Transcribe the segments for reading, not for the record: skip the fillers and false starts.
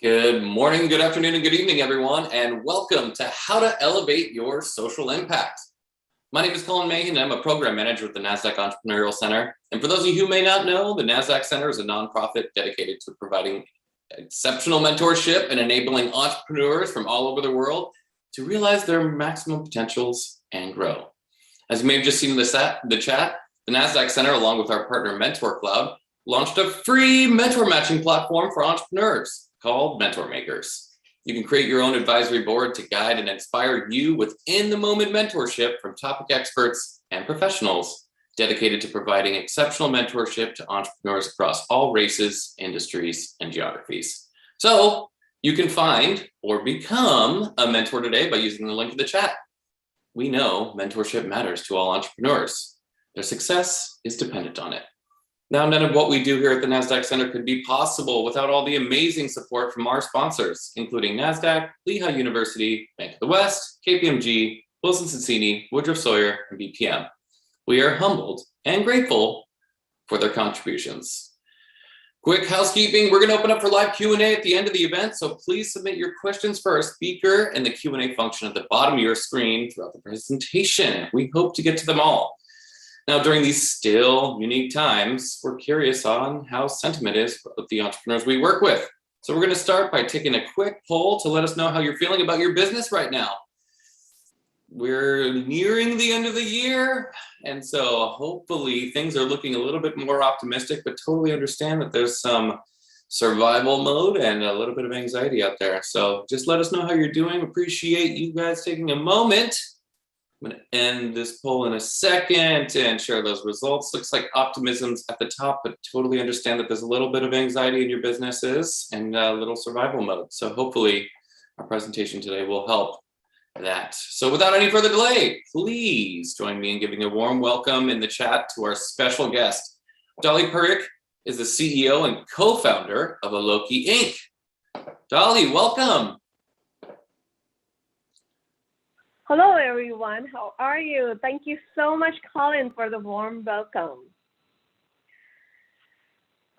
Good morning, good afternoon, and good evening, everyone, and welcome to How to Elevate Your Social Impact. My name is Colin Mahan, and I'm a program manager at the Nasdaq Entrepreneurial Center. And for those of you who may not know, the Nasdaq Center is a nonprofit dedicated to providing exceptional mentorship and enabling entrepreneurs from all over the world to realize their maximum potentials and grow. As you may have just seen in the chat, the Nasdaq Center, along with our partner Mentor Cloud, launched a free mentor matching platform for entrepreneurs called Mentor Makers. You can create your own advisory board to guide and inspire you with in-the-moment mentorship from topic experts and professionals dedicated to providing exceptional mentorship to entrepreneurs across all races, industries, and geographies. So you can find or become a mentor today by using the link in the chat. We know mentorship matters to all entrepreneurs. Their success is dependent on it. Now, none of what we do here at the Nasdaq Center could be possible without all the amazing support from our sponsors, including Nasdaq, Lehigh University, Bank of the West, KPMG, Wilson Sonsini, Woodruff Sawyer, and BPM. We are humbled and grateful for their contributions. Quick housekeeping, we're going to open up for live Q&A at the end of the event, so please submit your questions for our speaker in the Q&A function at the bottom of your screen throughout the presentation. We hope to get to them all. Now, during these still unique times, we're curious on how sentiment is with the entrepreneurs we work with. So we're going to start by taking a quick poll to let us know how you're feeling about your business right now. We're nearing the end of the year, and so hopefully things are looking a little bit more optimistic, but totally understand that there's some survival mode and a little bit of anxiety out there. So just let us know how you're doing. Appreciate you guys taking a moment. I'm going to end this poll in a second and share those results. Looks like optimism's at the top, but totally understand that there's a little bit of anxiety in your businesses and a little survival mode. So hopefully our presentation today will help that. So without any further delay, please join me in giving a warm welcome in the chat to our special guest. Dolly Parikh is the CEO and co-founder of Aloki Inc. Dolly, welcome. Hello, everyone. How are you? Thank you so much, Colin, for the warm welcome.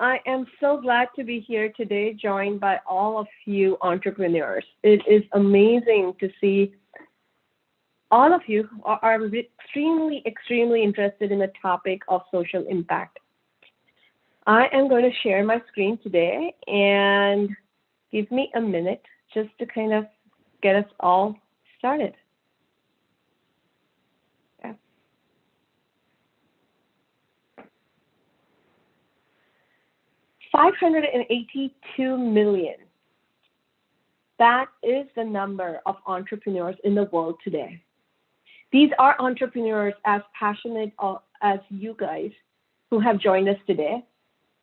I am so glad to be here today, joined by all of you entrepreneurs. It is amazing to see all of you are extremely interested in the topic of social impact. I am going to share my screen today, and give me a minute just to kind of get us all started. 582 million. That is the number of entrepreneurs in the world today. These are entrepreneurs as passionate as you guys who have joined us today.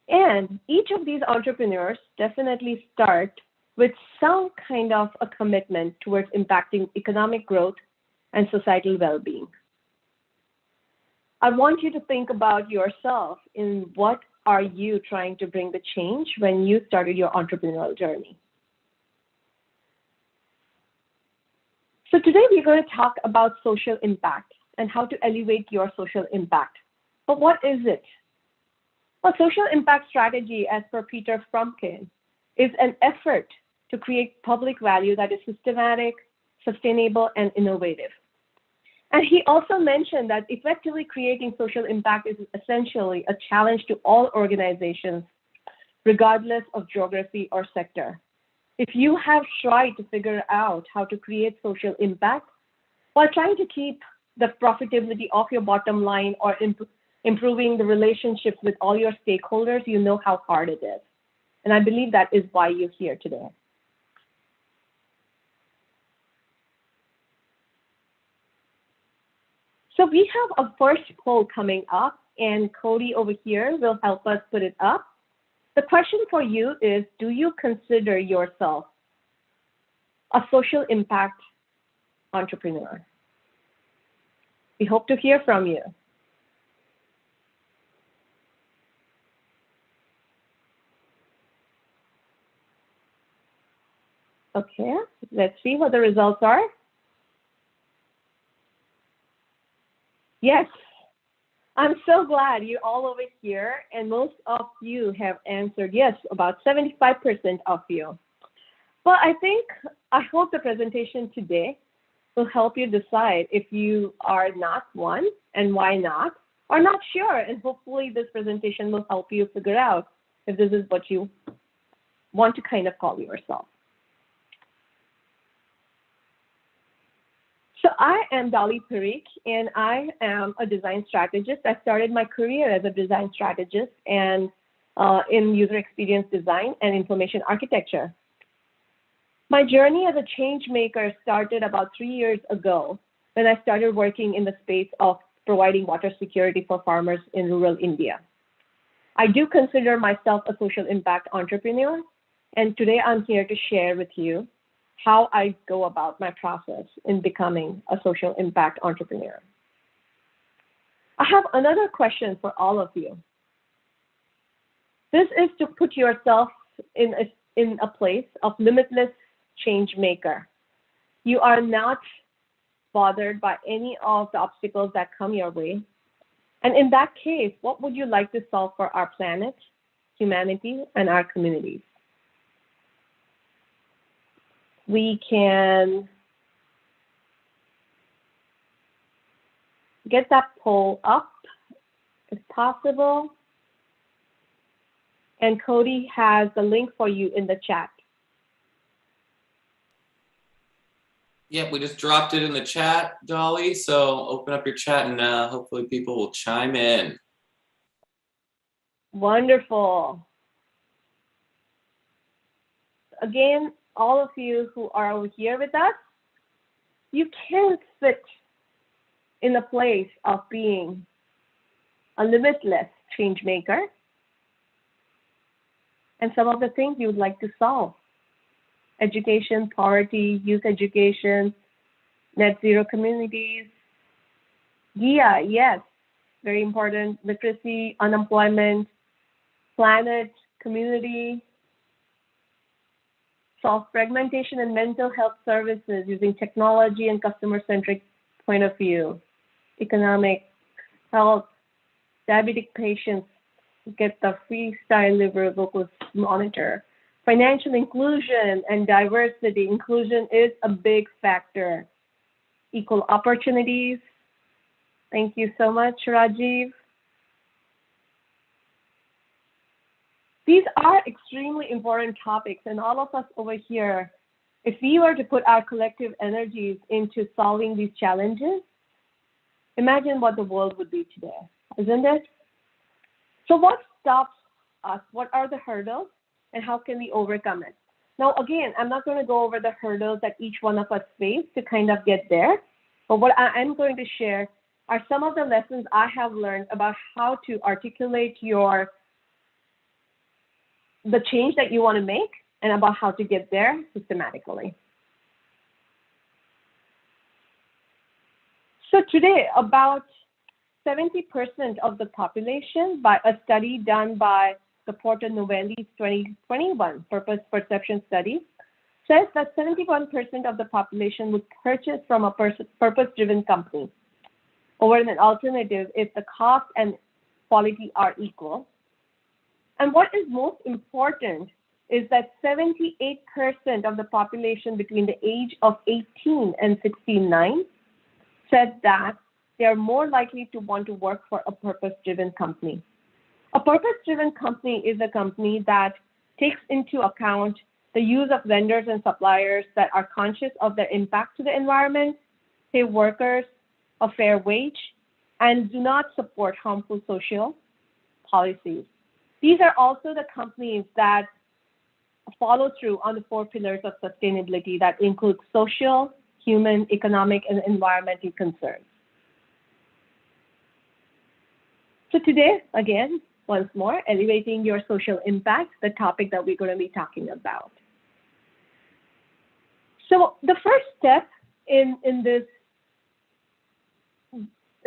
And each of these entrepreneurs definitely start with some kind of a commitment towards impacting economic growth and societal well-being. I want you to think about yourself in what are you trying to bring the change when you started your entrepreneurial journey. So today we're going to talk about social impact and how to elevate your social impact. But what is it? Well, social impact strategy, as per Peter Frumkin, is an effort to create public value that is systematic, sustainable, and innovative. And he also mentioned that effectively creating social impact is essentially a challenge to all organizations, regardless of geography or sector. If you have tried to figure out how to create social impact while trying to keep the profitability of your bottom line or improving the relationships with all your stakeholders, you know how hard it is. And I believe that is why you're here today. So we have a first poll coming up, and Cody over here will help us put it up. The question for you is, do you consider yourself a social impact entrepreneur? We hope to hear from you. Okay, let's see what the results are. Yes, I'm so glad you're all over here, and most of you have answered yes, about 75% of you. Well, I hope the presentation today will help you decide if you are not one and why not, or not sure. And hopefully this presentation will help you figure out if this is what you want to kind of call yourself. So I am Dolly Parikh, and I am a design strategist. I started my career as a design strategist and in user experience design and information architecture. My journey as a change maker started about 3 years ago when I started working in the space of providing water security for farmers in rural India. I do consider myself a social impact entrepreneur, and today I'm here to share with you how I go about my process in becoming a social impact entrepreneur. I have another question for all of you. This is to put yourself in a place of limitless change maker. You are not bothered by any of the obstacles that come your way. And in that case, what would you like to solve for our planet, humanity, and our communities? We can get that poll up if possible. And Cody has the link for you in the chat. Yep, we just dropped it in the chat, Dolly. So open up your chat and hopefully people will chime in. Wonderful. Again, all of you who are over here with us, you can sit in a place of being a limitless change maker and some of the things you would like to solve. Education, poverty, youth education, net zero communities. Yeah, yes, very important. Literacy, unemployment, planet, community, solve fragmentation and mental health services using technology and customer-centric point of view, economic health, diabetic patients get the freestyle liver glucose monitor, financial inclusion and diversity. Inclusion is a big factor. Equal opportunities. Thank you so much, Rajiv. These are extremely important topics, and all of us over here, if we were to put our collective energies into solving these challenges, imagine what the world would be today, isn't it? So what stops us? What are the hurdles, and how can we overcome it? Now, again, I'm not going to go over the hurdles that each one of us face to kind of get there, but what I am going to share are some of the lessons I have learned about how to articulate the change that you want to make and about how to get there systematically. So today, about 70% of the population, by a study done by the Porter Novelli's 2021 Purpose Perception Study, says that 71% of the population would purchase from a purpose-driven company over an alternative if the cost and quality are equal. And what is most important is that 78% of the population between the age of 18 and 69 said that they are more likely to want to work for a purpose-driven company. A purpose-driven company is a company that takes into account the use of vendors and suppliers that are conscious of their impact to the environment, pay workers a fair wage, and do not support harmful social policies. These are also the companies that follow through on the 4 pillars of sustainability that include social, human, economic, and environmental concerns. So today, again, once more, elevating your social impact, the topic that we're going to be talking about. So the first step in this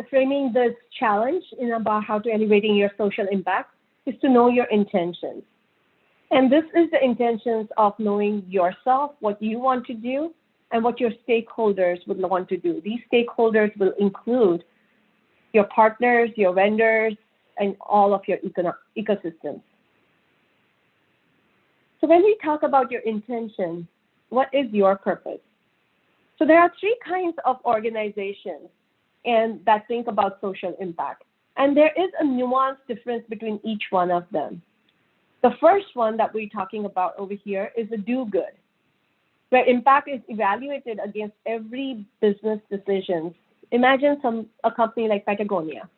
framing this challenge in about how to elevating your social impact is to know your intentions. And this is the intentions of knowing yourself, what you want to do, and what your stakeholders would want to do. These stakeholders will include your partners, your vendors, and all of your ecosystems. So when we talk about your intention, What is your purpose? So there are three kinds of organizations and that think about social impact. And there is a nuanced difference between each one of them. The first one that we're talking about over here is the do good, where impact is evaluated against every business decision. Imagine a company like Patagonia.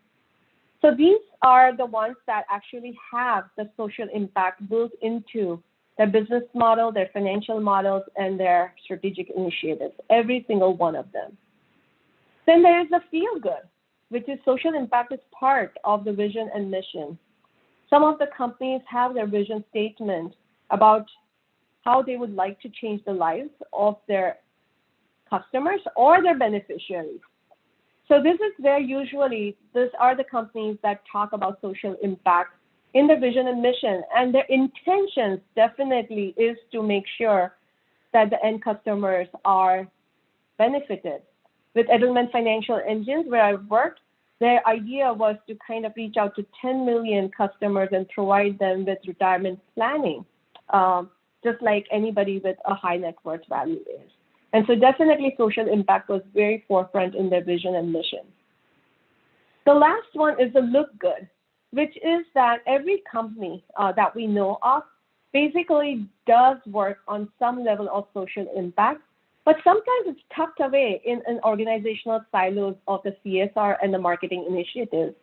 So these are the ones that actually have the social impact built into their business model, their financial models, and their strategic initiatives, every single one of them. Then there is the feel good, which is social impact is part of the vision and mission. Some of the companies have their vision statement about how they would like to change the lives of their customers or their beneficiaries. So this is where usually these are the companies that talk about social impact in their vision and mission, and their intentions definitely is to make sure that the end customers are benefited. With Edelman Financial Engines, where I worked, their idea was to kind of reach out to 10 million customers and provide them with retirement planning, just like anybody with a high net worth value is. And so definitely social impact was very forefront in their vision and mission. The last one is the look good, which is that every company that we know of basically does work on some level of social impact, but sometimes it's tucked away in an organizational silos of the CSR and the marketing initiatives,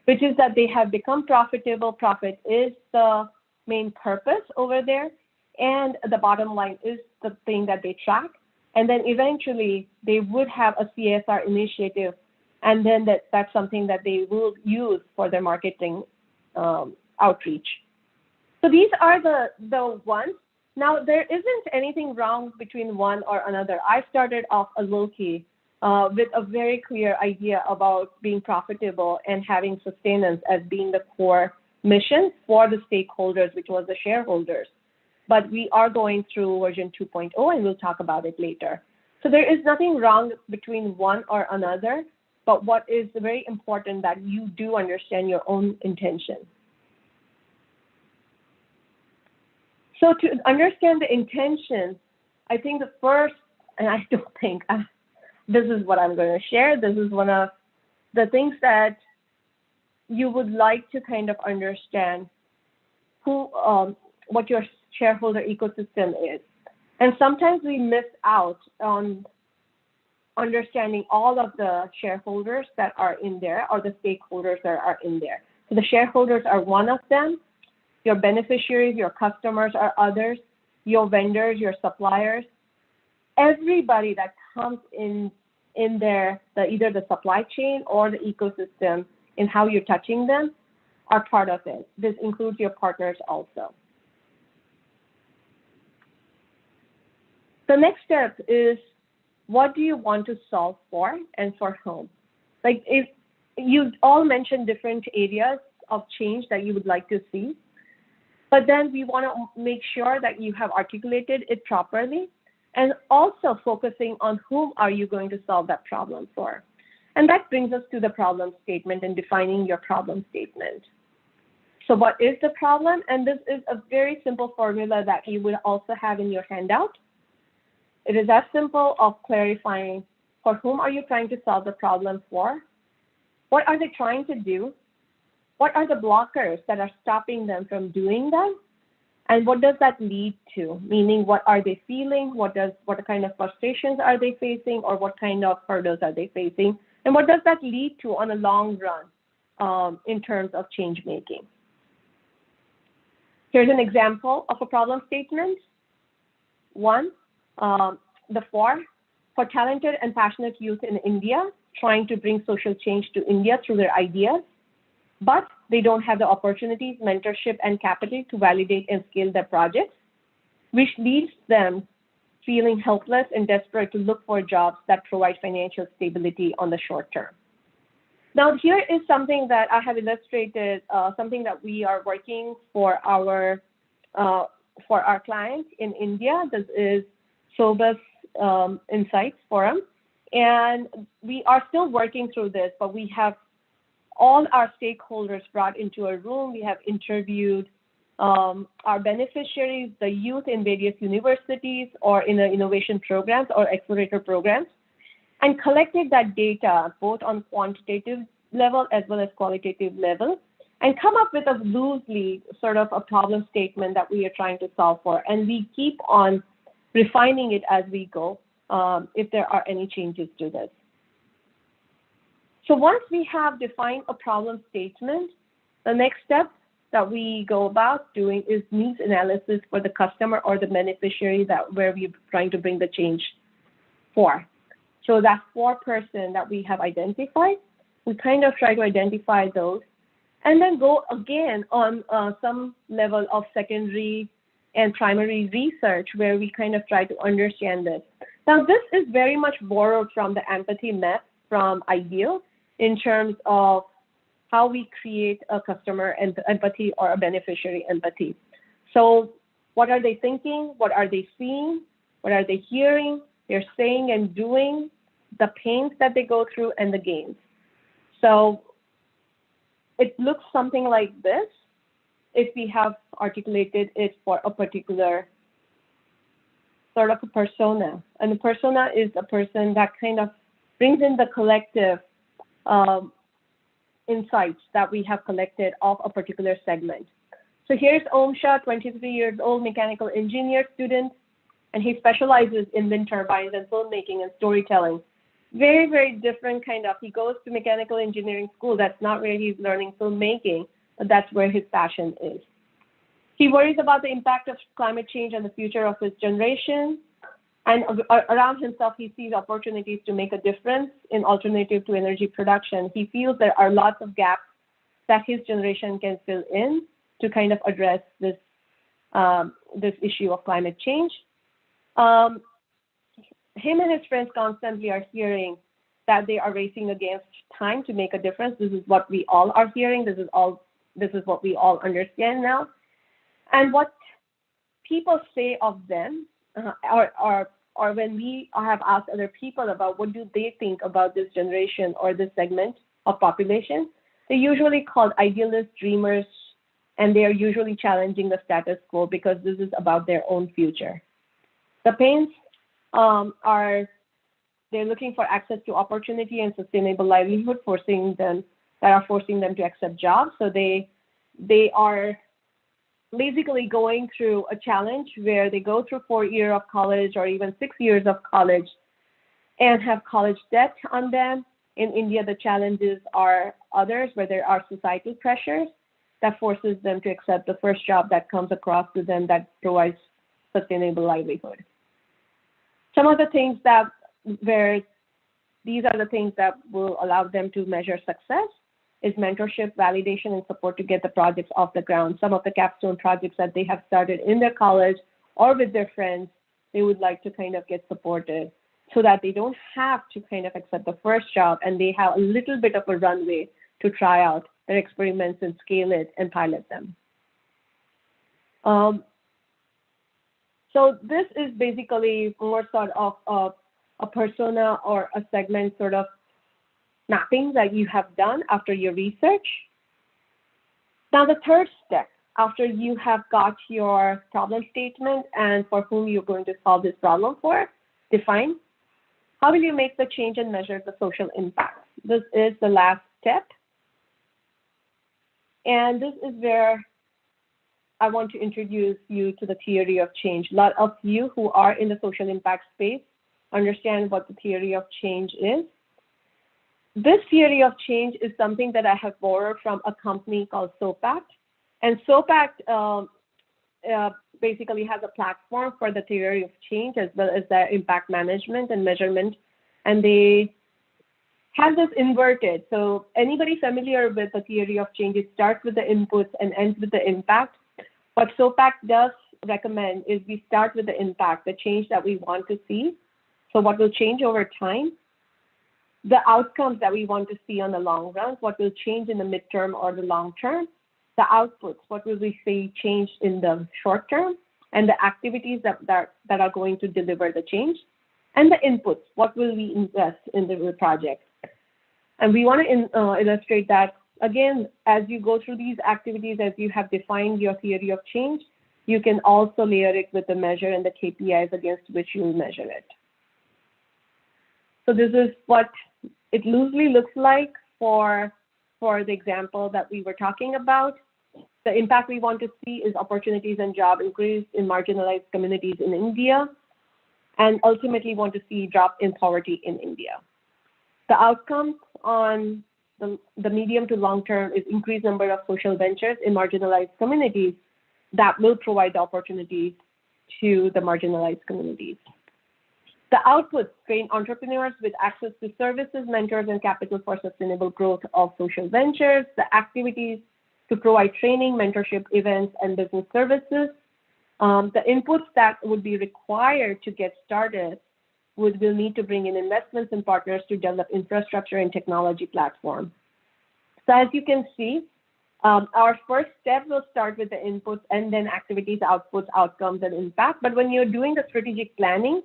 which is that they have become profitable. Profit is the main purpose over there, and the bottom line is the thing that they track. And then eventually they would have a CSR initiative, and then that's something that they will use for their marketing outreach. So these are the ones. Now, there isn't anything wrong between one or another. I started off a low-key with a very clear idea about being profitable and having sustenance as being the core mission for the stakeholders, which was the shareholders. But we are going through version 2.0, and we'll talk about it later. So there is nothing wrong between one or another, but what is very important that you do understand your own intention. So to understand the intention, I think the first, and I don't think this is what I'm going to share. This is one of the things that you would like to kind of understand what your shareholder ecosystem is. And sometimes we miss out on understanding all of the shareholders that are in there or the stakeholders that are in there. So the shareholders are one of them. Your beneficiaries, your customers are others, your vendors, your suppliers. Everybody that comes in there, either the supply chain or the ecosystem in how you're touching them are part of it. This includes your partners also. The next step is, what do you want to solve for and for whom? Like, if you all mentioned different areas of change that you would like to see, but then we want to make sure that you have articulated it properly and also focusing on whom are you going to solve that problem for. And that brings us to the problem statement and defining your problem statement. So what is the problem? And this is a very simple formula that you will also have in your handout. It is as simple of clarifying for whom are you trying to solve the problem for? What are they trying to do? What are the blockers that are stopping them from doing them? And what does that lead to? Meaning, what are they feeling? What kind of frustrations are they facing? Or what kind of hurdles are they facing? And what does that lead to on a long run in terms of change making? Here's an example of a problem statement. One, the for talented and passionate youth in India, trying to bring social change to India through their ideas, but they don't have the opportunities, mentorship, and capital to validate and scale their projects, which leaves them feeling helpless and desperate to look for jobs that provide financial stability on the short term. Now, here is something that I have illustrated, something that we are working for our clients in India. This is Sobus Insights Forum, and we are still working through this, but we have all our stakeholders brought into a room. We have interviewed our beneficiaries, the youth in various universities or in the innovation programs or accelerator programs, and collected that data both on quantitative level as well as qualitative level, and come up with a loosely sort of a problem statement that we are trying to solve for. And we keep on refining it as we go if there are any changes to this. So once we have defined a problem statement, the next step that we go about doing is needs analysis for the customer or the beneficiary where we're trying to bring the change for. So that 4 person that we have identified, we kind of try to identify those and then go again on some level of secondary and primary research where we kind of try to understand this. Now, this is very much borrowed from the empathy map from IDEAL in terms of how we create a customer empathy or a beneficiary empathy. So what are they thinking? What are they seeing? What are they hearing? They're saying and doing, the pains that they go through, and the gains. So it looks something like this if we have articulated it for a particular sort of a persona. And the persona is a person that kind of brings in the collective insights that we have collected of a particular segment. So here's Om Shah, 23 years old, mechanical engineer student, and he specializes in wind turbines and filmmaking and storytelling. Very, very different kind of, he goes to mechanical engineering school. That's not where he's learning filmmaking, but that's where his passion is. He worries about the impact of climate change on the future of his generation. And around himself, he sees opportunities to make a difference in alternative to energy production. He feels there are lots of gaps that his generation can fill in to kind of address this, this issue of climate change. Him and his friends constantly are hearing that they are racing against time to make a difference. This is what we all are hearing. This is what we all understand now. And what people say of them, or when we have asked other people about what do they think about this generation or this segment of population, they're usually called idealists, dreamers, and they are usually challenging the status quo because this is about their own future. The pains they're looking for access to opportunity and sustainable livelihood, forcing them to accept jobs. So they are basically going through a challenge where they go through 4 years of college or even 6 years of college and have college debt on them. In India, the challenges are others where there are societal pressures that forces them to accept the first job that comes across to them that provides sustainable livelihood. Some of the things these are the things that will allow them to measure success is mentorship, validation, and support to get the projects off the ground. Some of the capstone projects that they have started in their college or with their friends, they would like to kind of get supported so that they don't have to kind of accept the first job and they have a little bit of a runway to try out their experiments and scale it and pilot them. So this is basically more sort of a persona or a segment sort of mapping that you have done after your research. Now the third step, after you have got your problem statement and for whom you're going to solve this problem for, define, how will you make the change and measure the social impact? This is the last step. And this is where I want to introduce you to the theory of change. A lot of you who are in the social impact space understand what the theory of change is. This theory of change is something that I have borrowed from a company called SOPACT. And SOPACT basically has a platform for the theory of change as well as their impact management and measurement. And they have this inverted. So anybody familiar with the theory of change, it starts with the inputs and ends with the impact. What SOPACT does recommend is we start with the impact, the change that we want to see. So what will change over time, the outcomes that we want to see on the long run, what will change in the midterm or the long term, the outputs, what will we see change in the short term, and the activities that are going to deliver the change, and the inputs, what will we invest in the project. And we want to illustrate that Again, as you go through these activities, as you have defined your theory of change, you can also layer it with the measure and the KPIs against which you will measure it. So this is what it loosely looks like for the example that we were talking about. The impact we want to see is opportunities and job increase in marginalized communities in India, and ultimately want to see drop in poverty in India. The outcomes on the medium to long term is increased number of social ventures in marginalized communities that will provide the opportunities to the marginalized communities. The outputs train entrepreneurs with access to services, mentors, and capital for sustainable growth of social ventures. The activities to provide training, mentorship, events, and business services. The inputs that would be required to get started will need to bring in investments and partners to develop infrastructure and technology platform. So as you can see, our first step will start with the inputs and then activities, outputs, outcomes, and impact. But when you're doing the strategic planning,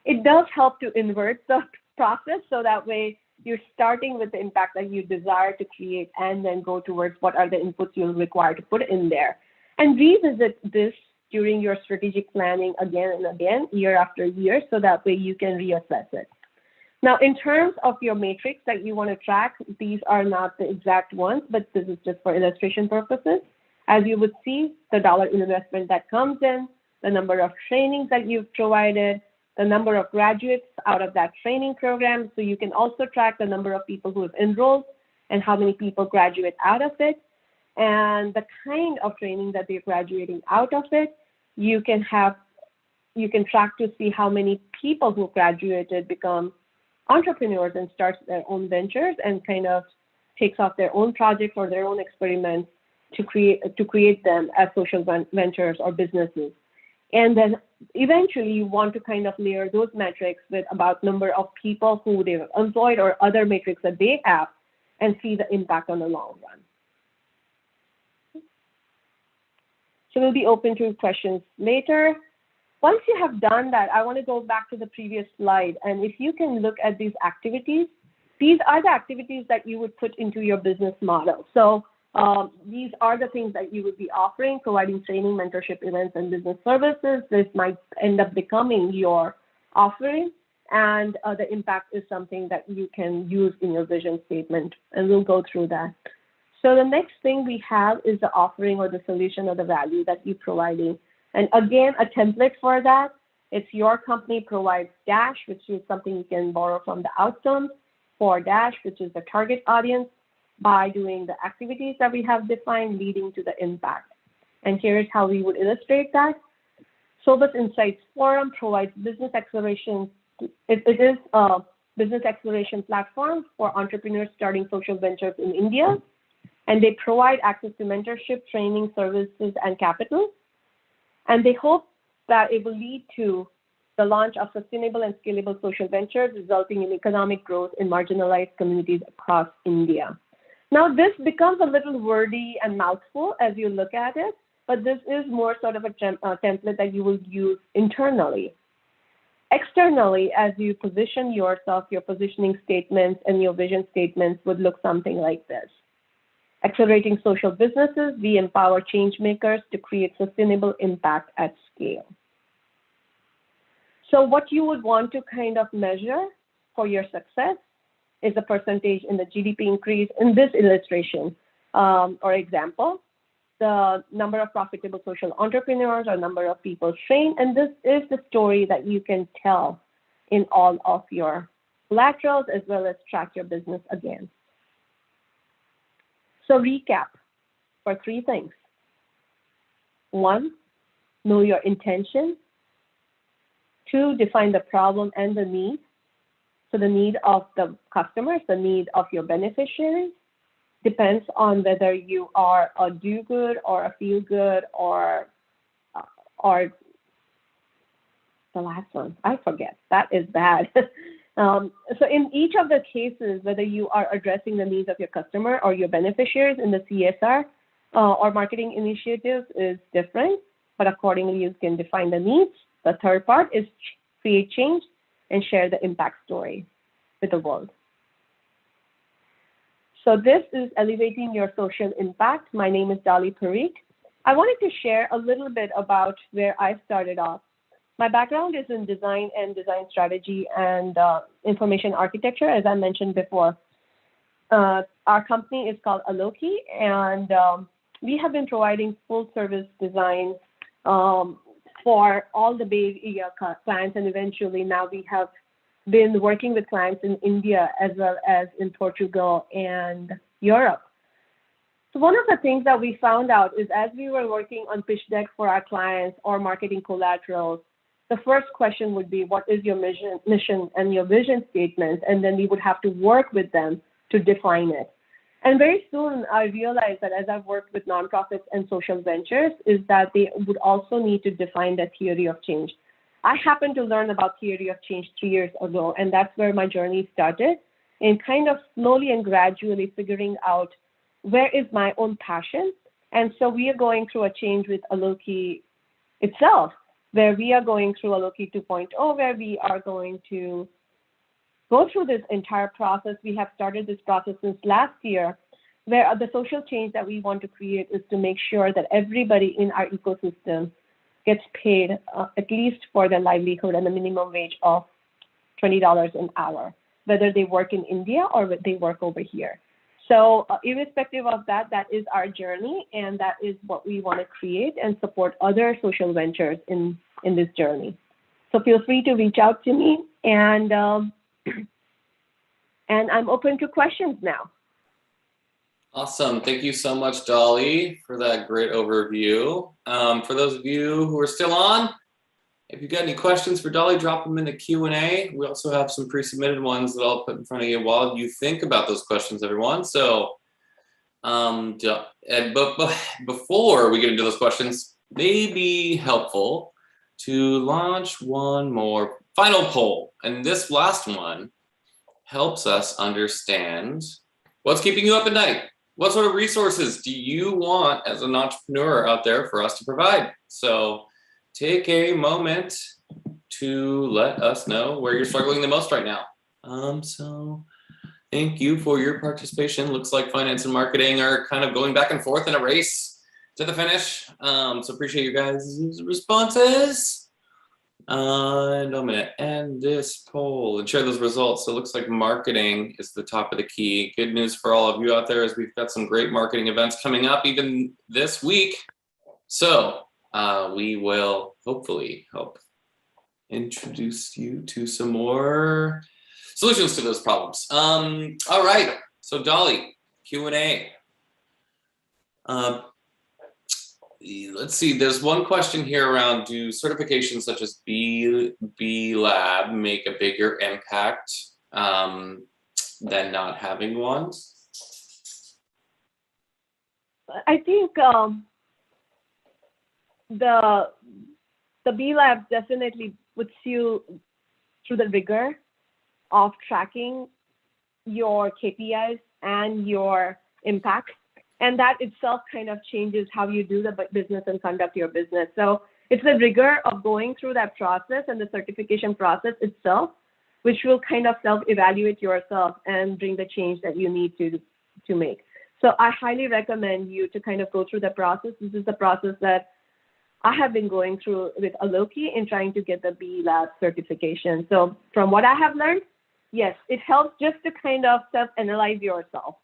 it does help to invert the process, so that way you're starting with the impact that you desire to create and then go towards what are the inputs you'll require to put in there. And revisit this during your strategic planning again and again, year after year, so that way you can reassess it. Now, in terms of your matrix that you want to track, these are not the exact ones, but this is just for illustration purposes. As you would see, the dollar investment that comes in, the number of trainings that you've provided, the number of graduates out of that training program. So you can also track the number of people who have enrolled and how many people graduate out of it, and the kind of training that they're graduating out of it. You can track to see how many people who graduated become entrepreneurs and start their own ventures and kind of takes off their own projects or their own experiments to create them as social ventures or businesses. And then eventually you want to kind of layer those metrics with about number of people who they've employed or other metrics that they have and see the impact on the long run. So we'll be open to questions later. Once you have done that, I want to go back to the previous slide. And if you can look at these activities, these are the activities that you would put into your business model. So these are the things that you would be offering, providing training, mentorship, events, and business services. This might end up becoming your offering, and the impact is something that you can use in your vision statement, and we'll go through that. So the next thing we have is the offering or the solution or the value that you're providing. And again, a template for that, it's your company provides dash, which is something you can borrow from the outcomes, for dash, which is the target audience, by doing the activities that we have defined leading to the impact. And here's how we would illustrate that. Sobus Insights Forum provides business acceleration. It is a business acceleration platform for entrepreneurs starting social ventures in India. And they provide access to mentorship, training, services, and capital. And they hope that it will lead to the launch of sustainable and scalable social ventures, resulting in economic growth in marginalized communities across India. Now, this becomes a little wordy and mouthful as you look at it, but this is more sort of a template that you will use internally. Externally, as you position yourself, your positioning statements and your vision statements would look something like this. Accelerating social businesses, we empower change makers to create sustainable impact at scale. So what you would want to kind of measure for your success is a percentage in the GDP increase in this illustration or example, the number of profitable social entrepreneurs or number of people trained. And this is the story that you can tell in all of your collaterals as well as track your business again. So recap for 3 things. 1, know your intention. 2, define the problem and the need. So the need of the customers, the need of your beneficiaries, depends on whether you are a do-good or a feel-good or the last one, I forget, that is bad. So in each of the cases, whether you are addressing the needs of your customer or your beneficiaries in the CSR or marketing initiatives is different, but accordingly you can define the needs. The third part is create change and share the impact story with the world. So this is Elevating Your Social Impact. My name is Dolly Parikh. I wanted to share a little bit about where I started off. My background is in design and design strategy and information architecture, as I mentioned before. Our company is called Aloki, and we have been providing full service design for all the Bay Area clients, and eventually now we have been working with clients in India as well as in Portugal and Europe. So one of the things that we found out is as we were working on pitch decks for our clients or marketing collaterals, the first question would be, what is your mission and your vision statement? And then we would have to work with them to define it. And very soon I realized that as I've worked with nonprofits and social ventures is that they would also need to define the theory of change. I happened to learn about theory of change 3 years ago, and that's where my journey started, in kind of slowly and gradually figuring out where is my own passion. And so we are going through a change with Aloki itself, where we are going through Aloki 2.0, where we are going to go through this entire process. We have started this process since last year, where the social change that we want to create is to make sure that everybody in our ecosystem gets paid at least for their livelihood and a minimum wage of $20 an hour, whether they work in India or they work over here. So irrespective of that, that is our journey, and that is what we want to create and support other social ventures in this journey. So feel free to reach out to me, and I'm open to questions now. Awesome. Thank you so much, Dolly, for that great overview. For those of you who are still on, if you've got any questions for Dolly, drop them in the Q&A. We also have some pre-submitted ones that I'll put in front of you while you think about those questions, everyone. So, but before we get into those questions, may be helpful to launch one more final poll. And this last one helps us understand what's keeping you up at night. What sort of resources do you want as an entrepreneur out there for us to provide? So take a moment to let us know where you're struggling the most right now. So thank you for your participation. Looks like finance and marketing are kind of going back and forth in a race to the finish. So appreciate you guys' responses. And I'm gonna end this poll and share those results. So it looks like marketing is the top of the key. Good news for all of you out there is we've got some great marketing events coming up even this week. So we will hopefully help introduce you to some more solutions to those problems. All right, so Dolly, Q&A. Let's see, there's one question here around, do certifications such as B Lab make a bigger impact than not having one? I think the B Lab definitely puts you through the rigor of tracking your KPIs and your impact. And that itself kind of changes how you do the business and conduct your business. So it's the rigor of going through that process and the certification process itself, which will kind of self-evaluate yourself and bring the change that you need to make. So I highly recommend you to kind of go through the process. This is the process that I have been going through with Aloki in trying to get the B Lab certification. So from what I have learned, yes, it helps just to kind of self-analyze yourself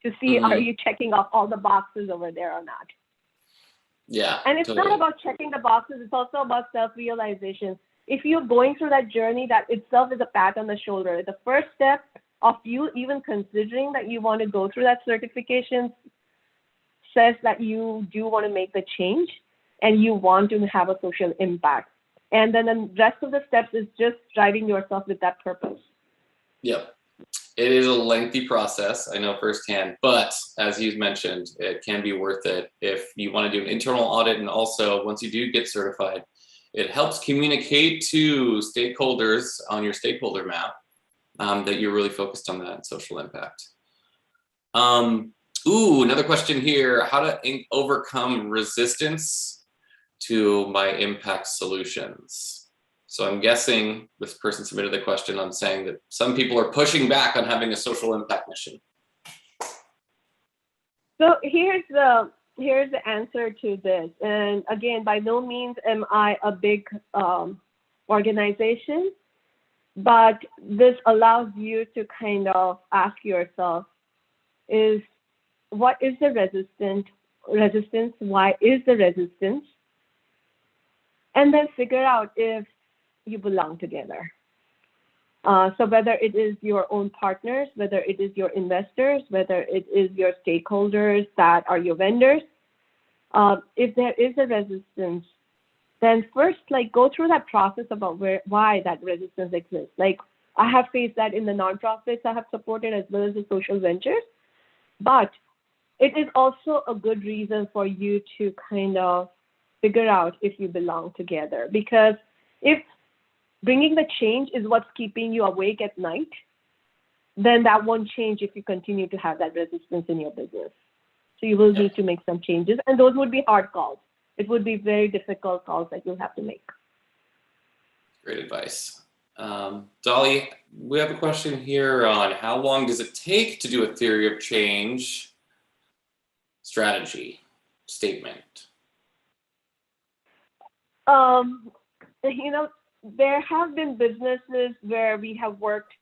to see, are you checking off all the boxes over there or not? Yeah. And it's totally. not about checking the boxes, it's also about self-realization. If you're going through that journey, that itself is a pat on the shoulder. The first step of you even considering that you want to go through that certification says that you do want to make the change and you want to have a social impact. And then the rest of the steps is just driving yourself with that purpose. Yep. It is a lengthy process, I know firsthand, but as you've mentioned, it can be worth it if you want to do an internal audit. And also, once you do get certified, it helps communicate to stakeholders on your stakeholder map that you're really focused on that social impact. Another question here, how to overcome resistance to my impact solutions. So I'm guessing this person submitted the question on saying that some people are pushing back on having a social impact mission. So here's the answer to this. And again, by no means am I a big organization, but this allows you to kind of ask yourself, is what is the resistance? Why is the resistance? And then figure out if you belong together. So whether it is your own partners, whether it is your investors, whether it is your stakeholders that are your vendors, if there is a resistance, then first, like, go through that process about why that resistance exists. Like, I have faced that in the nonprofits I have supported as well as the social ventures, but it is also a good reason for you to kind of figure out if you belong together. Because if bringing the change is what's keeping you awake at night, then that won't change if you continue to have that resistance in your business. So you will need to make some changes, and those would be hard calls. It would be very difficult calls that you'll have to make. Great advice. Dolly, we have a question here on how long does it take to do a theory of change strategy statement? There have been businesses where we have worked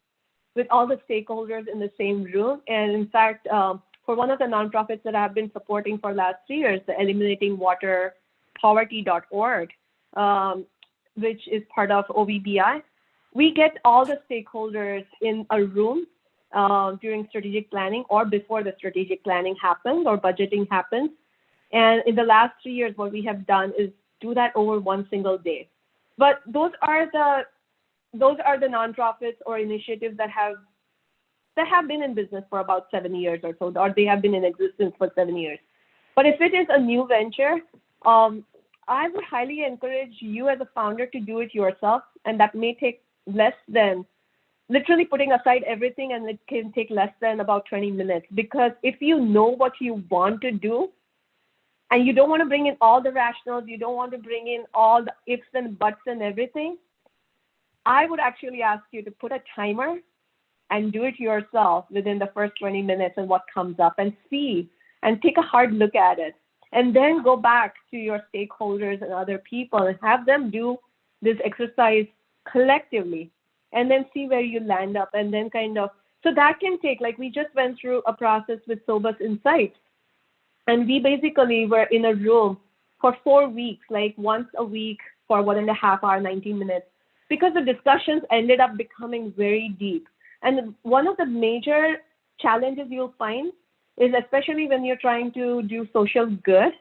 with all the stakeholders in the same room. And in fact, for one of the nonprofits that I've been supporting for the last 3 years, the eliminatingwaterpoverty.org, which is part of OVBI, we get all the stakeholders in a room during strategic planning or before the strategic planning happens or budgeting happens. And in the last 3 years, what we have done is do that over one single day. But those are the nonprofits or initiatives that have been in business for about 7 years or so, or they have been in existence for 7 years. But if it is a new venture, I would highly encourage you as a founder to do it yourself, and that may take less than, literally putting aside everything, and it can take less than about 20 minutes. Because if you know what you want to do, and you don't want to bring in all the rationals, you don't want to bring in all the ifs and buts and everything, I would actually ask you to put a timer and do it yourself within the first 20 minutes and what comes up, and see and take a hard look at it. And then go back to your stakeholders and other people and have them do this exercise collectively, and then see where you land up. And then so that can take, like, we just went through a process with Sobus Insights. And we basically were in a room for 4 weeks, like once a week for 1.5 hours, 90 minutes, because the discussions ended up becoming very deep. And one of the major challenges you'll find is, especially when you're trying to do social good,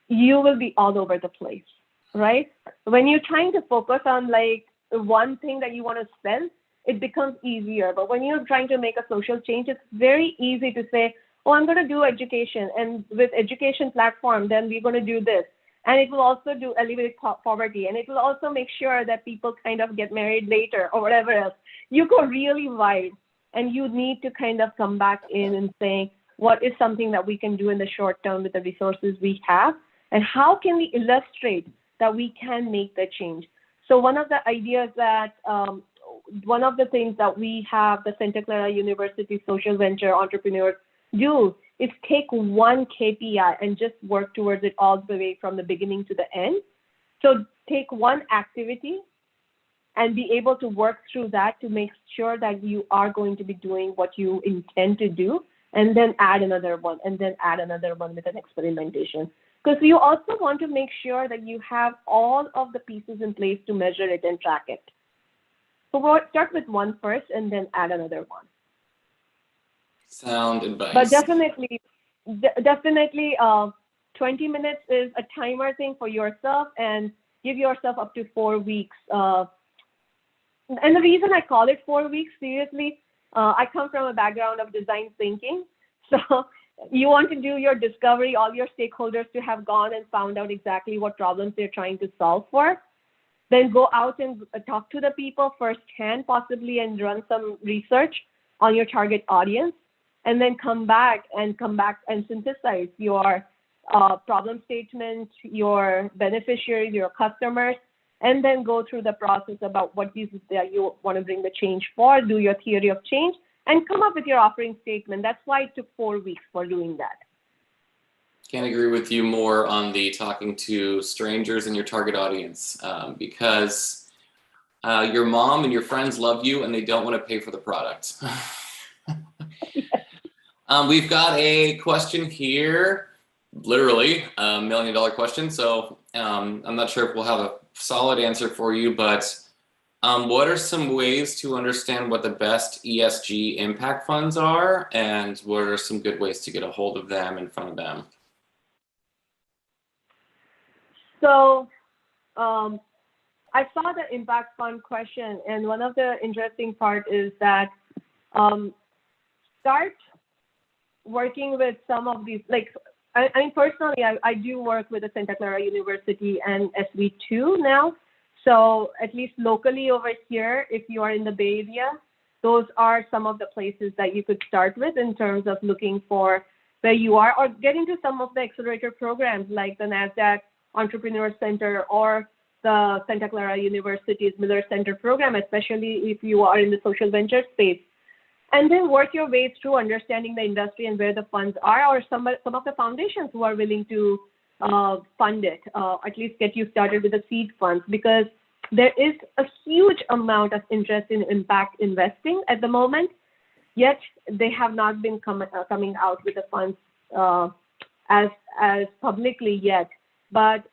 you will be all over the place, right? When you're trying to focus on like one thing that you want to sell, it becomes easier. But when you're trying to make a social change, it's very easy to say, oh, I'm going to do education, and with education platform, then we're going to do this. And it will also do alleviate poverty, and it will also make sure that people kind of get married later or whatever else. You go really wide, and you need to kind of come back in and say, what is something that we can do in the short term with the resources we have, and how can we illustrate that we can make the change? So one of the ideas that, one of the things that we have the Santa Clara University Social Venture Entrepreneurs do is take one KPI and just work towards it all the way from the beginning to the end. So take one activity and be able to work through that to make sure that you are going to be doing what you intend to do, and then add another one, and then add another one with an experimentation. Because you also want to make sure that you have all of the pieces in place to measure it and track it. So we'll start with one first and then add another one. Sound advice. But definitely, 20 minutes is a timer thing for yourself, and give yourself up to 4 weeks. And the reason I call it 4 weeks, seriously, I come from a background of design thinking. So you want to do your discovery, all your stakeholders to have gone and found out exactly what problems they're trying to solve for. Then go out and talk to the people firsthand, possibly, and run some research on your target audience. And then come back and synthesize your problem statement, your beneficiaries, your customers, and then go through the process about what is it that you want to bring the change for, do your theory of change, and come up with your offering statement. That's why it took 4 weeks for doing that. Can't agree with you more on the talking to strangers in your target audience, because your mom and your friends love you and they don't want to pay for the product. We've got a question here, literally $1 million question. So I'm not sure if we'll have a solid answer for you, but what are some ways to understand what the best ESG impact funds are, and what are some good ways to get a hold of them in front of them? So I saw the impact fund question, and one of the interesting part is that start working with some of these, like, I mean, personally, I do work with the Santa Clara University and SV2 now. So at least locally over here, if you are in the Bay Area, those are some of the places that you could start with in terms of looking for where you are, or getting to some of the accelerator programs like the Nasdaq Entrepreneurial Center or the Santa Clara University's Miller Center program, especially if you are in the social venture space. And then work your way through understanding the industry and where the funds are, or some of the foundations who are willing to fund it, at least get you started with the seed funds, because there is a huge amount of interest in impact investing at the moment, yet they have not been coming out with the funds as publicly yet. But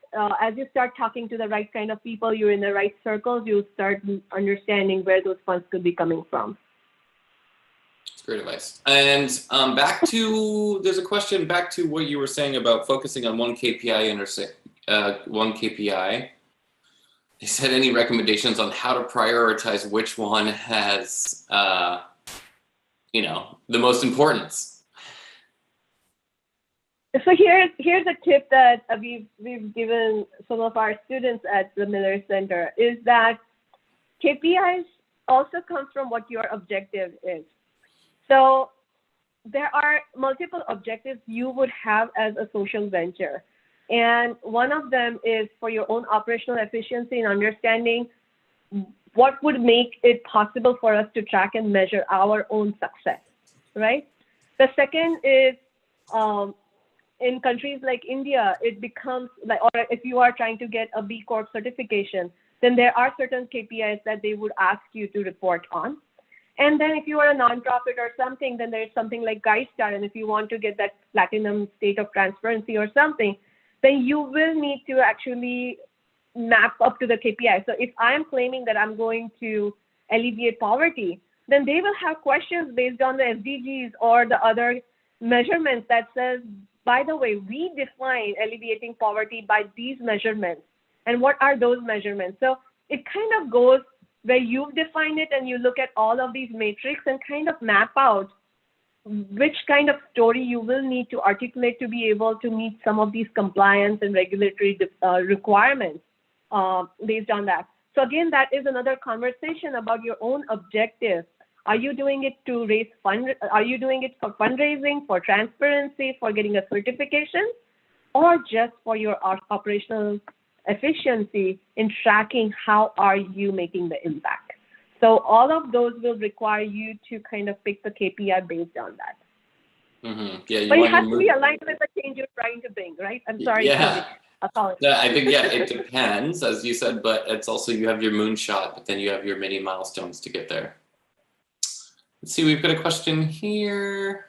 as you start talking to the right kind of people, you're in the right circles, you start understanding where those funds could be coming from. Great advice. And there's a question back to what you were saying about focusing on one KPI one KPI. They said, any recommendations on how to prioritize which one has, the most importance? So here's a tip that we've given some of our students at the Miller Center, is that KPIs also come from what your objective is. So there are multiple objectives you would have as a social venture. And one of them is for your own operational efficiency and understanding what would make it possible for us to track and measure our own success, right? The second is in countries like India, it becomes like, or if you are trying to get a B Corp certification, then there are certain KPIs that they would ask you to report on. And then if you are a nonprofit or something, then there's something like GuideStar. And if you want to get that platinum state of transparency or something, then you will need to actually map up to the KPI. So if I'm claiming that I'm going to alleviate poverty, then they will have questions based on the SDGs or the other measurements that says, by the way, we define alleviating poverty by these measurements. And what are those measurements? So it kind of goes where you've defined it and you look at all of these metrics and kind of map out which kind of story you will need to articulate to be able to meet some of these compliance and regulatory requirements based on that. So again, that is another conversation about your own objective. Are you doing it to raise fund? Are you doing it for fundraising, for transparency, for getting a certification, or just for your operational efficiency in tracking how are you making the impact? So all of those will require you to kind of pick the KPI based on that. Mm-hmm. Yeah, but it has to be aligned with the change you're trying to bring, right? I'm sorry. Yeah. I think, yeah, it depends, as you said, but it's also, you have your moonshot, but then you have your mini milestones to get there. Let's see, we've got a question here.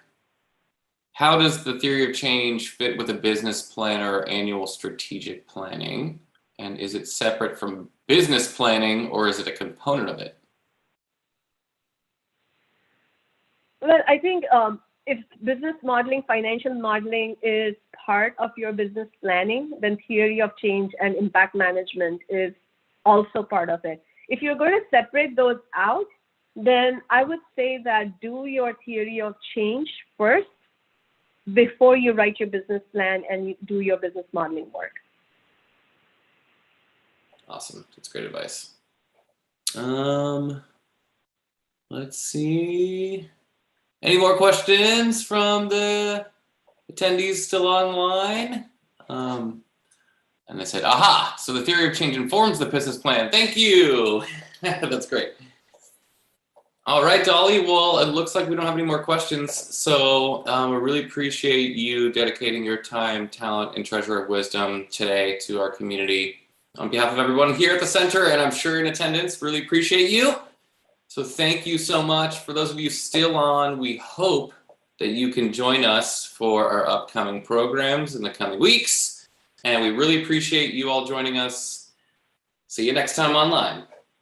How does the theory of change fit with a business plan or annual strategic planning? And is it separate from business planning, or is it a component of it? Well, I think if business modeling, financial modeling is part of your business planning, then theory of change and impact management is also part of it. If you're going to separate those out, then I would say that do your theory of change first before you write your business plan and you do your business modeling work. Awesome. That's great advice. Let's see. Any more questions from the attendees still online? And they said, aha, so the theory of change informs the business plan. Thank you. That's great. All right, Dolly. Well, it looks like we don't have any more questions. So I really appreciate you dedicating your time, talent, and treasure of wisdom today to our community. On behalf of everyone here at the center, and I'm sure in attendance, really appreciate you. So thank you so much. For those of you still on, we hope that you can join us for our upcoming programs in the coming weeks. And we really appreciate you all joining us. See you next time online.